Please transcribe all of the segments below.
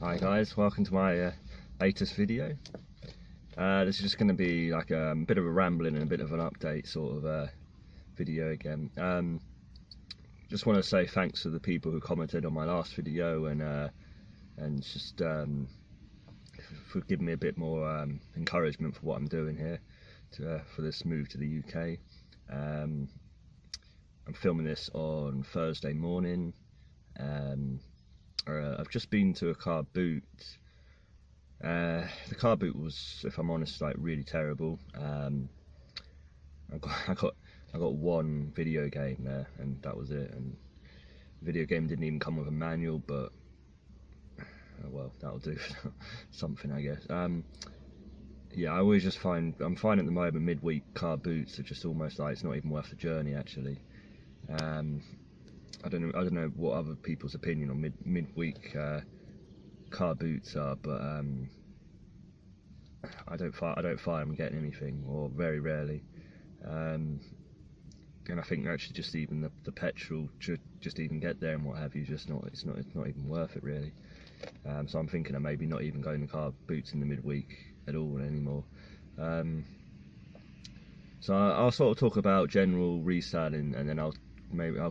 Hi guys, welcome to my latest video. This is just going to be like a bit of a rambling and a bit of an update sort of video again. Just want to say thanks to the people who commented on my last video and just for giving me a bit more encouragement for what I'm doing here for this move to the UK. I'm filming this on Thursday morning. I've just been to a car boot. The car boot was, if I'm honest, like really terrible. I got one video game there, and that was it. And the video game didn't even come with a manual, but well, that'll do something, I guess. Yeah, I always just I'm finding at the moment midweek car boots are just almost like it's not even worth the journey actually. I don't know what other people's opinion on midweek car boots are, but I don't find them getting anything, or very rarely. And I think actually just even the petrol just even get there and what have you, it's not even worth it really. So I'm thinking of maybe not even going to car boots in the midweek at all anymore. So I'll sort of talk about general reselling, and then I'll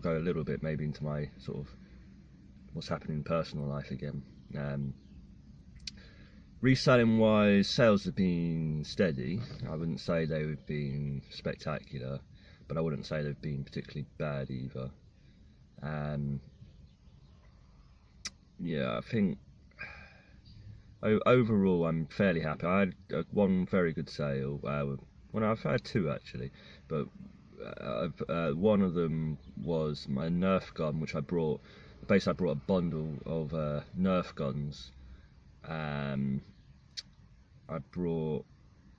go a little bit maybe into my sort of what's happening in personal life again. Reselling wise, sales have been steady. I wouldn't say they've been spectacular, but I wouldn't say they've been particularly bad either. Yeah, I think overall I'm fairly happy. I had one very good sale. Well, I've had two actually, but one of them was my Nerf gun, which I brought. Basically, I brought a bundle of Nerf guns. I brought,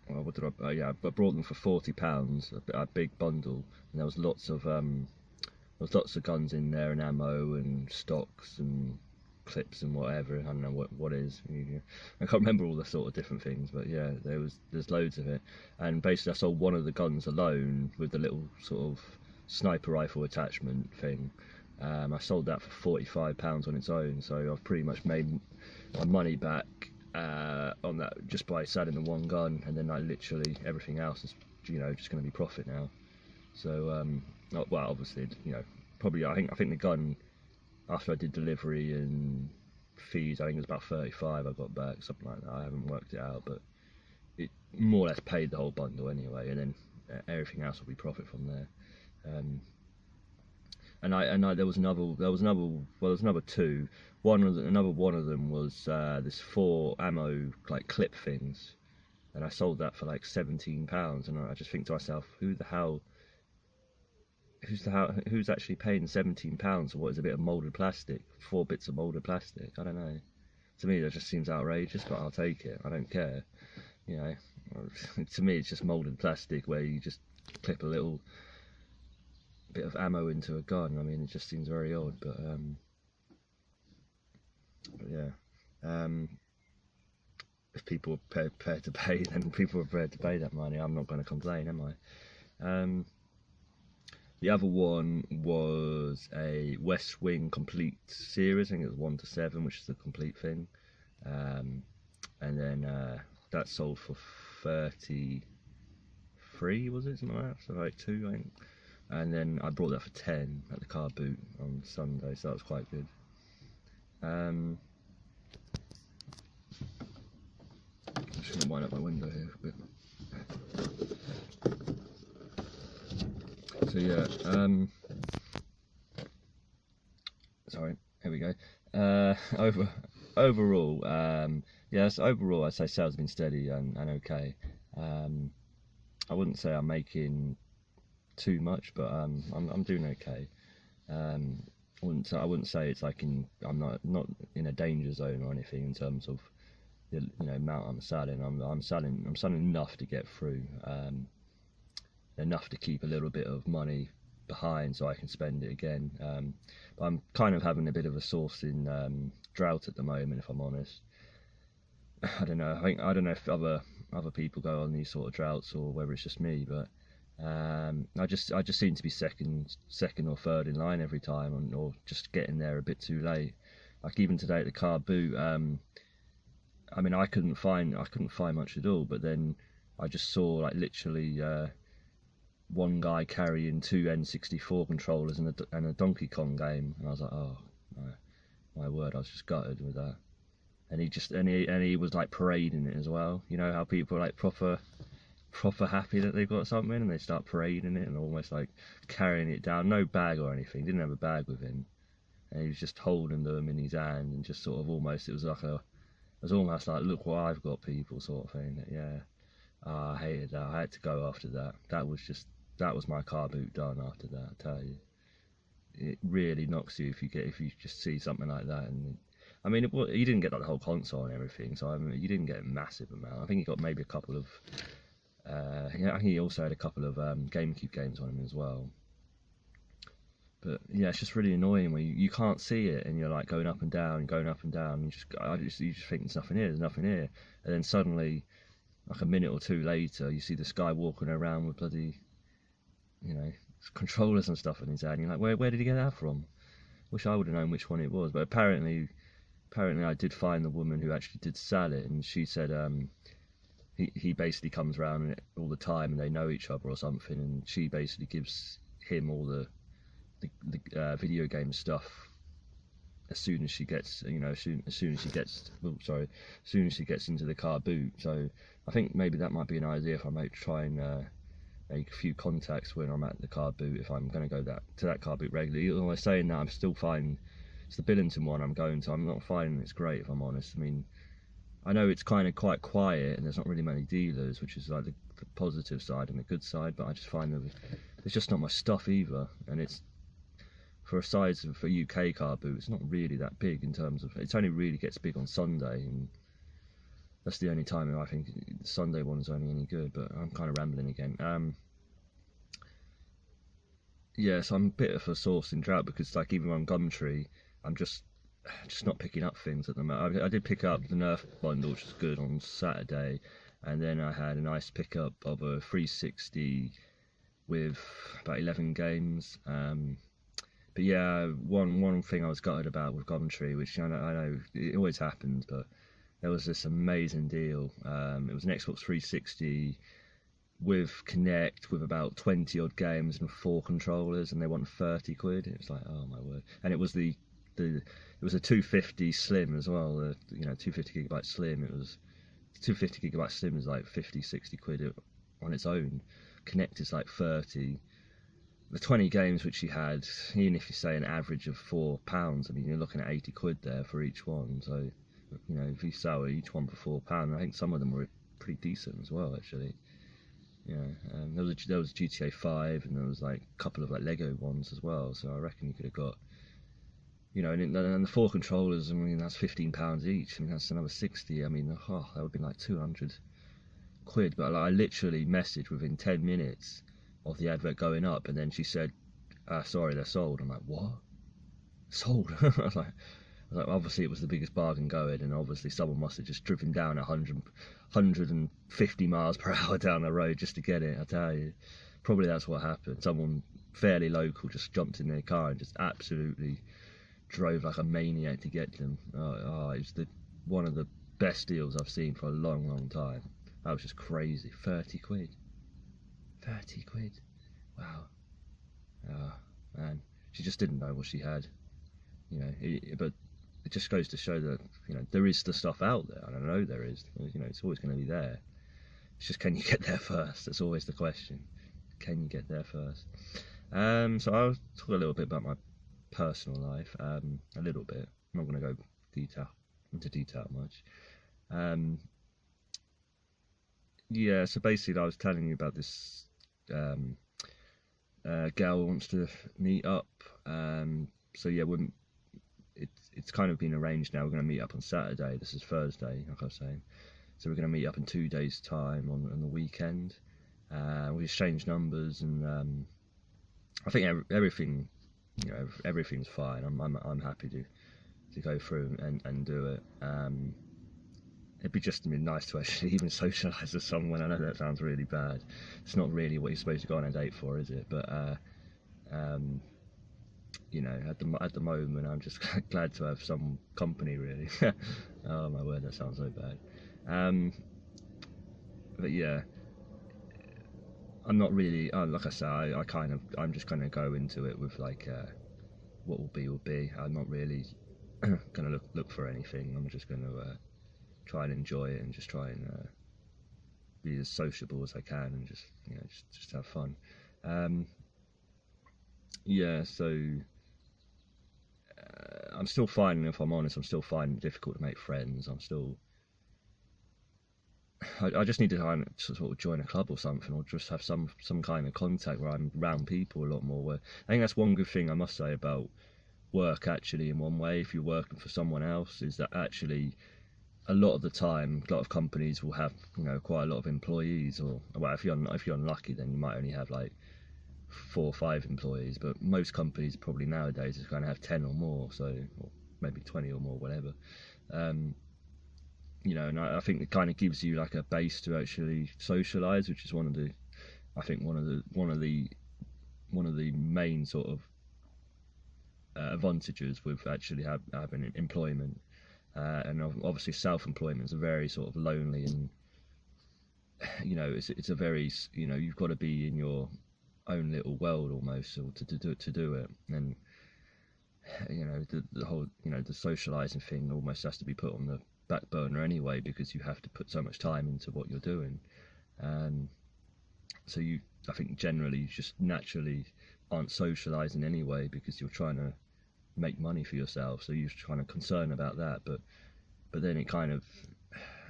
well, what did I? Yeah, I brought them for £40, a big bundle, and there was lots of guns in there, and ammo and stocks and clips and whatever. I don't know what is. I can't remember all the sort of different things, but yeah, there's loads of it. And basically I sold one of the guns alone with the little sort of sniper rifle attachment thing. I sold that for £45 on its own, so I've pretty much made my money back on that just by selling the one gun, and then like literally everything else is just going to be profit now. So well, obviously probably I think the gun, after I did delivery and fees, I think it was about 35 I got back, something like that. I haven't worked it out, but it more or less paid the whole bundle anyway, and then everything else will be profit from there. There was another two. Another one of them was this 4 ammo like clip things, and I sold that for like £17. And I just think to myself, who's actually paying £17 for what is a bit of moulded plastic? 4 bits of moulded plastic. I don't know. To me, that just seems outrageous, but I'll take it. I don't care. To me, it's just moulded plastic where you just clip a little bit of ammo into a gun. I mean, it just seems very odd, but yeah. If people are prepared to pay, then people are prepared to pay that money. I'm not going to complain, am I? The other one was a West Wing complete series. I think it was 1 to 7, which is the complete thing. And then that sold for 33, was it? Something like that, so like 2, I think. And then I brought that for 10 at the car boot on Sunday, so that was quite good. I'm just going to wind up my window here a bit. So yeah, sorry, here we go. Overall, yes, overall I'd say sales have been steady and okay. I wouldn't say I'm making too much, but I'm doing okay. I wouldn't say it's like I'm not in a danger zone or anything in terms of the amount I'm selling. I'm selling enough to get through. Enough to keep a little bit of money behind so I can spend it again. But I'm kind of having a bit of a sourcing drought at the moment, if I'm honest. I don't know. I don't know if other people go on these sort of droughts or whether it's just me, but I just seem to be second or third in line every time, or just getting there a bit too late. like even today at the car boot, I mean, I couldn't find much at all, but then I just saw like literally one guy carrying two N64 controllers and a Donkey Kong game, and I was like, oh my word, I was just gutted with that. And he was like parading it as well. You know how people are like proper happy that they've got something, and they start parading it and almost like carrying it down. No bag or anything. Didn't have a bag with him, and he was just holding them in his hand and just sort of almost. It was almost like, look what I've got, people, sort of thing. Yeah. I hated that. I had to go after that. That was my car boot done after that. I tell you, it really knocks you if you just see something like that. And I mean, you didn't get like the whole console and everything, so I mean, you didn't get a massive amount. I think you got maybe a couple of. Yeah, I think he also had a couple of GameCube games on him as well. But yeah, it's just really annoying when you can't see it, and you're like going up and down, and you just think there's nothing here, and then suddenly, like a minute or two later, you see this guy walking around with bloody, you know, controllers and stuff in his hand. You're like, where did he get that from? Wish I would have known which one it was. But apparently I did find the woman who actually did sell it, and she said he basically comes around all the time, and they know each other or something, and she basically gives him all the video game stuff as soon as she gets, you know, as soon as she gets, as soon as she gets into the car boot. So I think maybe that might be an idea if I might try and make a few contacts when I'm at the car boot, if I'm going to go to that car boot regularly. Although saying that, I'm still finding it's the Billington one I'm going to. I'm not finding it's great, if I'm honest. I mean, I know it's kind of quite quiet and there's not really many dealers, which is like the positive side and the good side, but I just find that there's just not much stuff either, and it's for a size of a UK car boot, it's not really that big in terms of, it only really gets big on Sunday, and that's the only time I think the Sunday one's only any good. But I'm kind of rambling again. Yeah, so I'm a bit of a source in drought, because like even on Gumtree, I'm just not picking up things at the moment. I did pick up the Nerf bundle, which was good, on Saturday, and then I had a nice pickup of a 360 with about 11 games. But yeah, one thing I was gutted about with Gumtree, which I know it always happens, but there was this amazing deal. It was an Xbox 360 with Kinect, with about 20 odd games and 4 controllers, and they want 30 quid. It was like, oh my word! And it was it was a 250 Slim as well. You know, 250 gigabyte Slim. It was 250 gigabyte Slim is like 50-60 quid on its own. Kinect is like 30. The 20 games which he had, even if you say an average of £4, I mean, you're looking at 80 quid there for each one. So, you know, if you sell each one for £4, I think some of them were pretty decent as well, actually. Yeah, there was GTA 5, and there was like a couple of like Lego ones as well. So I reckon you could have got, you know, and the 4 controllers. I mean, that's £15 each. I mean, that's another 60. I mean, that would have been like 200 quid. But like, I literally messaged within 10 minutes of the advert going up, and then she said, sorry, they're sold. I'm like, what? Sold? I was like, obviously it was the biggest bargain going, and obviously someone must have just driven down 150 miles per hour down the road just to get it. I tell you, probably that's what happened. Someone fairly local just jumped in their car and just absolutely drove like a maniac to get them. It was one of the best deals I've seen for a long time. That was just crazy. 30 quid. 30 quid. Wow. Oh man, she just didn't know what she had, you know. But it just goes to show that, you know, there is the stuff out there. I don't know, there is, you know, it's always going to be there. It's just, can you get there first? That's always the question. Can you get there first? So I'll talk a little bit about my personal life, a little bit. I'm not going to go into detail much. Yeah, so basically I was telling you about this girl who wants to meet up. So yeah, it's kind of been arranged now. We're going to meet up on Saturday. This is Thursday, like I was saying. So we're going to meet up in 2 days' time on the weekend. We exchange numbers, and I think everything, you know, everything's fine. I'm happy to go through and do it. It'd be just nice to actually even socialise with someone. I know that sounds really bad. It's not really what you're supposed to go on a date for, is it? But you know, at the moment, I'm just glad to have some company, really. Oh my word, that sounds so bad. But yeah, I'm not really. Like I say, I'm just gonna go into it with like, what will be will be. I'm not really gonna look for anything. I'm just gonna try and enjoy it and just try and be as sociable as I can and just, you know, just have fun. Yeah, so I'm still finding, if I'm honest, I'm still finding it difficult to make friends. I just need to kind of sort of join a club or something, or just have some kind of contact where I'm around people a lot more. Where I think that's one good thing I must say about work, actually, in one way, if you're working for someone else, is that actually a lot of the time, a lot of companies will have, you know, quite a lot of employees, or well, if you're unlucky, then you might only have like 4 or 5 employees. But most companies probably nowadays is going to have 10 or more, so, or maybe 20 or more, whatever. You know, and I think it kind of gives you like a base to actually socialize, which is I think one of the main sort of advantages with actually having employment. And obviously self-employment is a very sort of lonely, and you know, it's a very, you know, you've got to be in your own little world almost, or to do it. And you know, the whole, you know, the socializing thing almost has to be put on the back burner anyway, because you have to put so much time into what you're doing. So I think generally you just naturally aren't socializing anyway, because you're trying to make money for yourself, so you're kind of concerned about that. But then it kind of,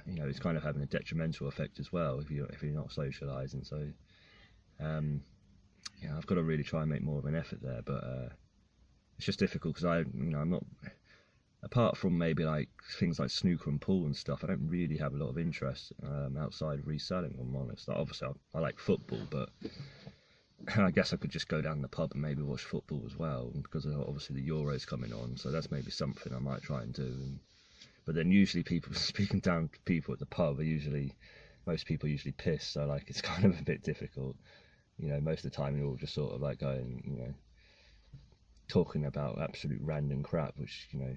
you know, it's kind of having a detrimental effect as well if you're not socializing. So yeah, I've got to really try and make more of an effort there, but it's just difficult because I'm not, apart from maybe like things like snooker and pool and stuff, I don't really have a lot of interest outside of reselling, if I'm honest. Like, obviously I like football, but I guess I could just go down the pub and maybe watch football as well, because obviously the Euros coming on, so that's maybe something I might try and do. But then usually people speaking down to people at the pub are most people usually piss, so like it's kind of a bit difficult. You know, most of the time you're all just sort of like going, you know, talking about absolute random crap, which, you know,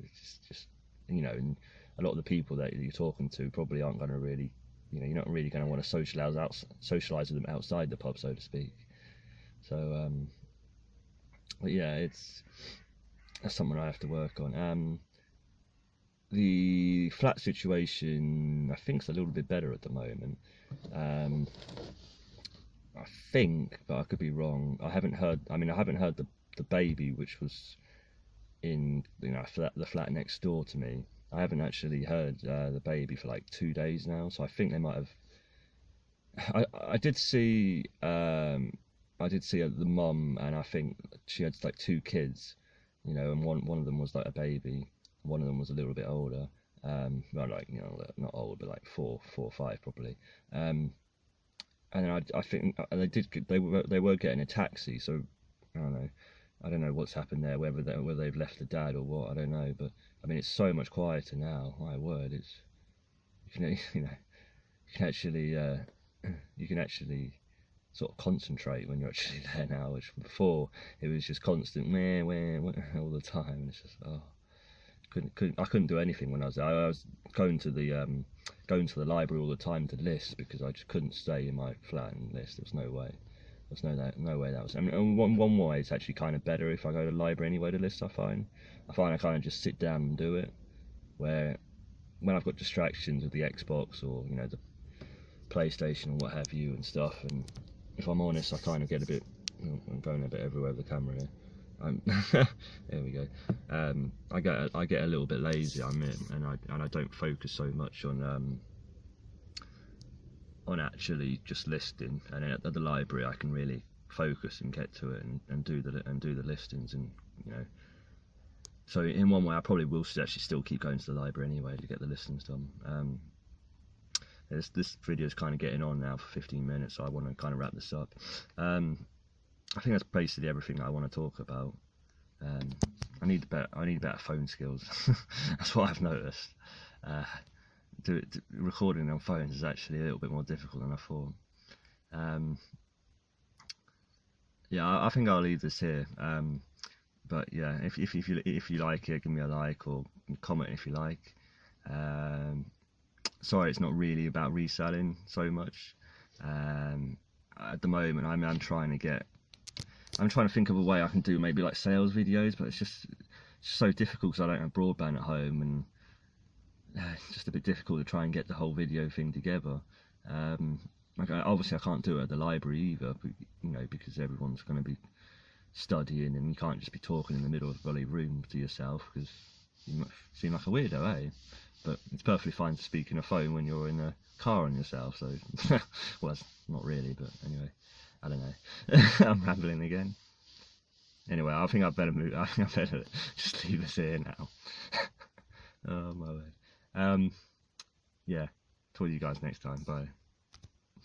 it's just, you know, and a lot of the people that you're talking to probably aren't going to really, you know, you're not really going to want to socialize with them outside the pub, so to speak. So but yeah, that's something I have to work on. The flat situation, I think, is a little bit better at the moment. I think, but I could be wrong. I haven't heard the baby, which was in, you know, the flat next door to me. I haven't actually heard the baby for like 2 days now, so I think they might have. I did see the mum, and I think she had like 2 kids, you know, and one of them was like a baby, one of them was a little bit older, well, like, you know, not old, but like 4 or 5 probably. And then I think they were getting a taxi, so I don't know what's happened there, whether they've left the dad or what, I don't know. But I mean, it's so much quieter now. My word, it's, you know, you can actually sort of concentrate when you're actually there now, which before it was just constant meh, meh, meh, all the time. And it's just, oh, I couldn't do anything when I was there. I was going to the library all the time to list, because I just couldn't stay in my flat and list. There was no way. There's no way that was. I mean, one way it's actually kind of better if I go to the library anyway to list. I find I kind of just sit down and do it. Where when I've got distractions with the Xbox, or, you know, the PlayStation or what have you and stuff, and if I'm honest, I kind of get a bit. I'm going a bit everywhere with the camera here. There we go. I get a little bit lazy, I admit, and I don't focus so much on actually just listing. And then at the library I can really focus and get to it and do the listings, and, you know. So in one way I probably will actually still keep going to the library anyway to get the listings done. This video is kind of getting on now for 15 minutes, so I want to kind of wrap this up. I think that's basically everything I want to talk about. I need better phone skills. That's what I've noticed. Recording on phones is actually a little bit more difficult than I thought. yeah, I think I'll leave this here. But yeah, if you like it, give me a like or comment if you like. Um, Sorry, it's not really about reselling so much. Um, at the moment, I'm trying to get. I'm trying to think of a way I can do maybe like sales videos, but it's just so difficult because I don't have broadband at home, and it's just a bit difficult to try and get the whole video thing together. Um, obviously, I can't do it at the library either, but, you know, because everyone's going to be studying, and you can't just be talking in the middle of the bloody room to yourself because you seem like a weirdo, eh? But it's perfectly fine to speak in a phone when you're in a car on yourself. So, well, it's not really, but anyway, I don't know. I'm rambling again. Anyway, I think I better move. I think I better just leave us here now. Oh my word. Yeah. Talk to you guys next time. Bye.